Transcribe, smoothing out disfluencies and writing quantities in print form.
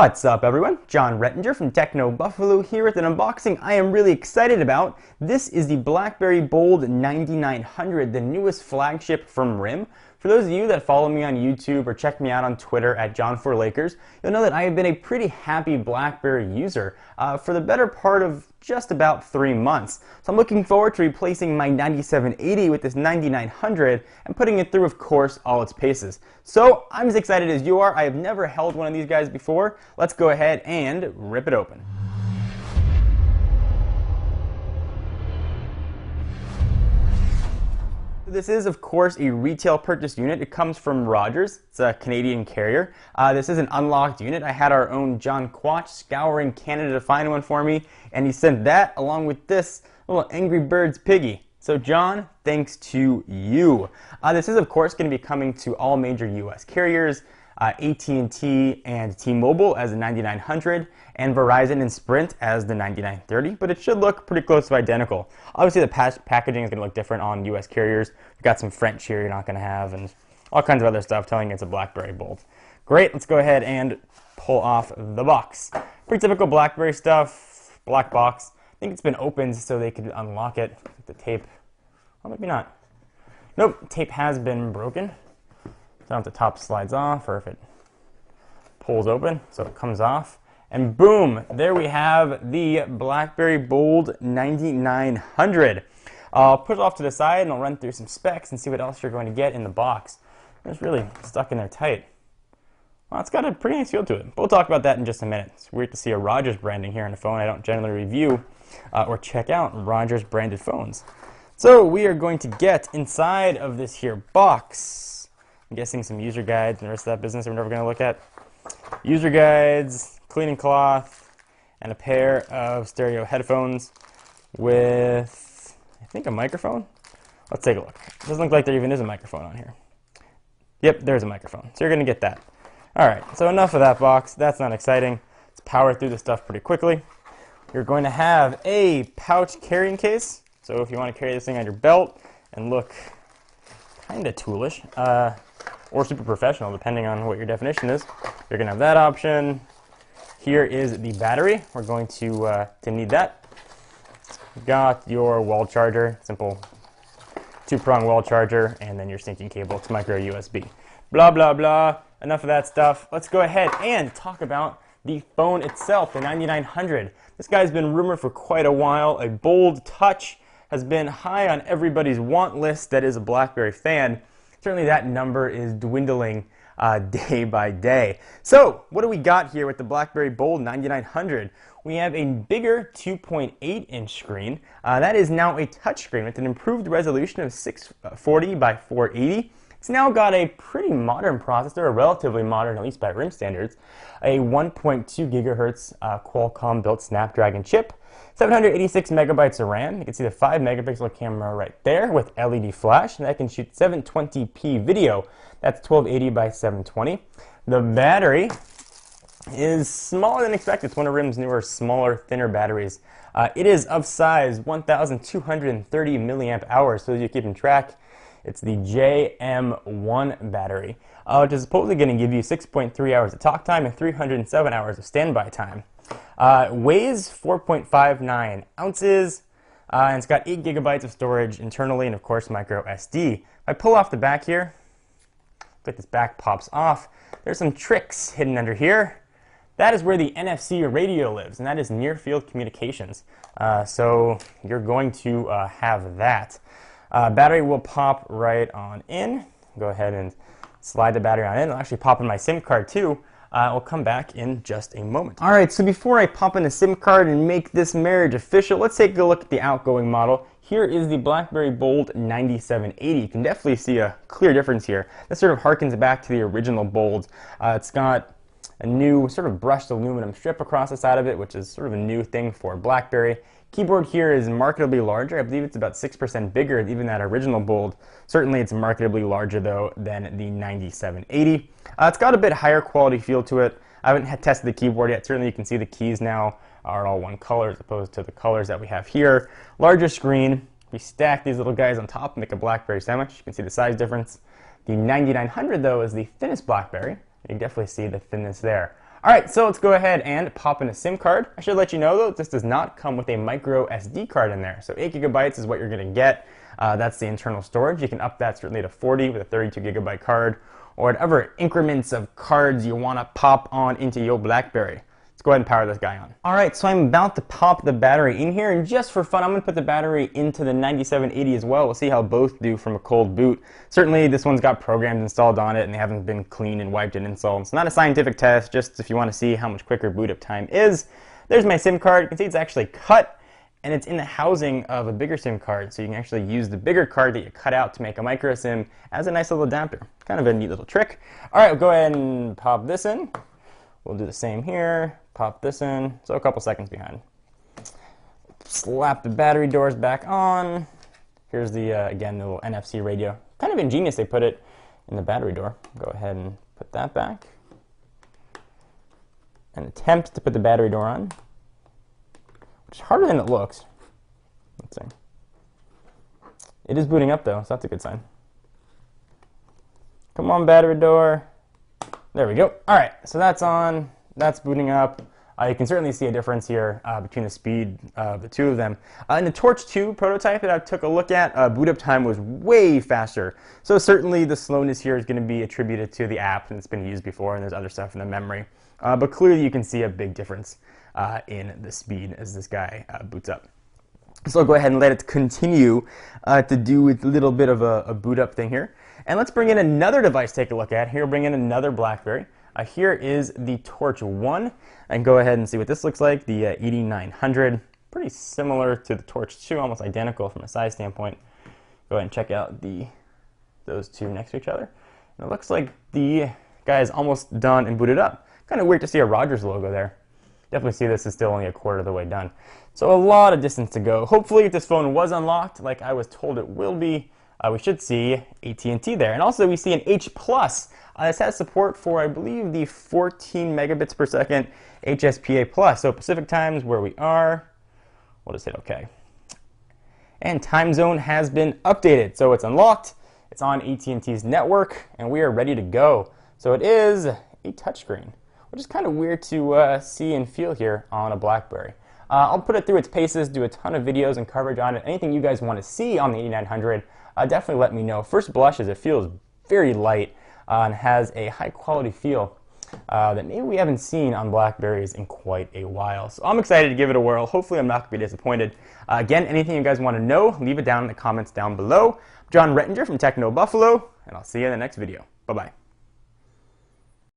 What's up everyone? John Rettinger from Techno Buffalo here with an unboxing I am really excited about. This is the Blackberry Bold 9900, the newest flagship from RIM. For those of you that follow me on YouTube or check me out on Twitter at John4Lakers, you'll know that I have been a pretty happy Blackberry user for the better part of just about 3 months. So I'm looking forward to replacing my 9780 with this 9900 and putting it through, of course, all its paces. So I'm as excited as you are. I have never held one of these guys before. Let's go ahead and rip it open. This is, of course, a retail purchase unit. It comes from Rogers. It's a Canadian carrier. This is an unlocked unit. I had our own John Quach scouring Canada to find one for me, and he sent that along with this little Angry Birds piggy. So John, thanks to you. This is, of course, going to be coming to all major U.S. carriers, AT&T and T-Mobile as the 9900, and Verizon and Sprint as the 9930, but it should look pretty close to identical. Obviously, the packaging is going to look different on U.S. carriers. We've got some French here you're not going to have, and all kinds of other stuff telling you it's a Blackberry Bold. Great, let's go ahead and pull off the box. Pretty typical Blackberry stuff, black box. I think it's been opened so they could unlock it. The tape, well, maybe not. Nope, tape has been broken. I don't know if the top slides off or if it pulls open, so it comes off. And boom, there we have the Blackberry Bold 9900. I'll put it off to the side and I'll run through some specs and see what else you're going to get in the box. It's really stuck in there tight. Well, it's got a pretty nice feel to it. But we'll talk about that in just a minute. It's weird to see a Rogers branding here on the phone. I don't generally review or check out Rogers branded phones. So we are going to get inside of this here box. I'm guessing some user guides and the rest of that business we're never going to look at. User guides, cleaning cloth, and a pair of stereo headphones with, I think, a microphone. Let's take a look. It doesn't look like there even is a microphone on here. Yep, there's a microphone. So you're going to get that. All right, so enough of that box. That's not exciting. Let's power through this stuff pretty quickly. You're going to have a pouch carrying case. So if you want to carry this thing on your belt and look kind of toolish, or super professional, depending on what your definition is, you're going to have that option. Here is the battery. We're going to need that. You've got your wall charger, simple 2-prong wall charger, and then your syncing cable. It's micro USB. Blah, blah, blah. Enough of that stuff. Let's go ahead and talk about the phone itself, the 9900. This guy's been rumored for quite a while. A Bold Touch has been high on everybody's want list that is a Blackberry fan. Certainly that number is dwindling day by day. So what do we got here with the Blackberry Bold 9900? We have a bigger 2.8-inch screen. That is now a touchscreen with an improved resolution of 640 by 480. It's now got a pretty modern processor, or relatively modern, at least by RIM standards, a 1.2 gigahertz Qualcomm built Snapdragon chip, 786 megabytes of RAM. You can see the 5 megapixel camera right there with LED flash, and that can shoot 720p video. That's 1280 by 720. The battery is smaller than expected. It's one of RIM's newer, smaller, thinner batteries. It is of size 1,230 milliamp hours, so as you're keeping track, it's the JM1 battery, which is supposedly going to give you 6.3 hours of talk time and 307 hours of standby time. Weighs 4.59 ounces, and it's got 8 gigabytes of storage internally, and of course micro SD. If I pull off the back here, looks like this back pops off. There's some tricks hidden under here. That is where the NFC radio lives, and that is near field communications. So you're going to have that. Battery will pop right on in. Go ahead and slide the battery on in. It'll actually pop in my SIM card too. I'll come back in just a moment. All right, so before I pop in the SIM card and make this marriage official, let's take a look at the outgoing model. Here is the Blackberry Bold 9780. You can definitely see a clear difference here. This sort of harkens back to the original Bold. It's got a new sort of brushed aluminum strip across the side of it, which is sort of a new thing for Blackberry. Keyboard here is marketably larger. I believe it's about 6% bigger than even that original Bold. Certainly it's marketably larger though than the 9780. It's got a bit higher quality feel to it. I haven't tested the keyboard yet. Certainly you can see the keys now are all one color as opposed to the colors that we have here. Larger screen. We stack these little guys on top and make a Blackberry sandwich. You can see the size difference. The 9900 though is the thinnest Blackberry. You can definitely see the thinness there. All right, so let's go ahead and pop in a SIM card. I should let you know though, this does not come with a micro SD card in there. So 8 gigabytes is what you're gonna get. That's the internal storage. You can up that certainly to 40 with a 32 gigabyte card, or whatever increments of cards you wanna pop on into your Blackberry. Let's go ahead and power this guy on. All right, so I'm about to pop the battery in here, and just for fun, I'm gonna put the battery into the 9780 as well. We'll see how both do from a cold boot. Certainly this one's got programs installed on it and they haven't been cleaned and wiped and installed. It's not a scientific test, just if you wanna see how much quicker boot up time is. There's my SIM card. You can see it's actually cut, and it's in the housing of a bigger SIM card, so you can actually use the bigger card that you cut out to make a micro SIM as a nice little adapter. Kind of a neat little trick. All right, we'll go ahead and pop this in. We'll do the same here, pop this in, so a couple seconds behind. Slap the battery doors back on. Here's the, again, the little NFC radio. Kind of ingenious they put it in the battery door. Go ahead and put that back. And attempt to put the battery door on, which is harder than it looks. Let's see. It is booting up though, so that's a good sign. Come on, battery door. There we go. All right, so that's on. That's booting up. You can certainly see a difference here between the speed of the two of them. In the Torch 2 prototype that I took a look at, boot up time was way faster. So certainly the slowness here is going to be attributed to the app, and it's been used before, and there's other stuff in the memory. But clearly you can see a big difference in the speed as this guy boots up. So I'll go ahead and let it continue to do a little bit of a boot up thing here. And let's bring in another device to take a look at. Here, bring in another Blackberry. Here is the Torch 1. And go ahead and see what this looks like, the 8900. Pretty similar to the Torch 2, almost identical from a size standpoint. Go ahead and check out those two next to each other. And it looks like the guy is almost done and booted up. Kind of weird to see a Rogers logo there. Definitely see this is still only a quarter of the way done. So a lot of distance to go. Hopefully if this phone was unlocked, like I was told it will be, we should see AT&T there. And also we see an H+. This has support for, I believe, the 14 megabits per second HSPA+. So Pacific times where we are, we'll just hit OK. And time zone has been updated. So it's unlocked, it's on AT&T's network, and we are ready to go. So it is a touchscreen, which is kind of weird to see and feel here on a Blackberry. I'll put it through its paces, do a ton of videos and coverage on it. Anything you guys want to see on the 8900, definitely let me know. First blush is it feels very light and has a high quality feel that maybe we haven't seen on Blackberries in quite a while. So I'm excited to give it a whirl. Hopefully I'm not going to be disappointed. Again, anything you guys want to know, leave it down in the comments down below. I'm John Rettinger from Techno Buffalo, and I'll see you in the next video. Bye-bye.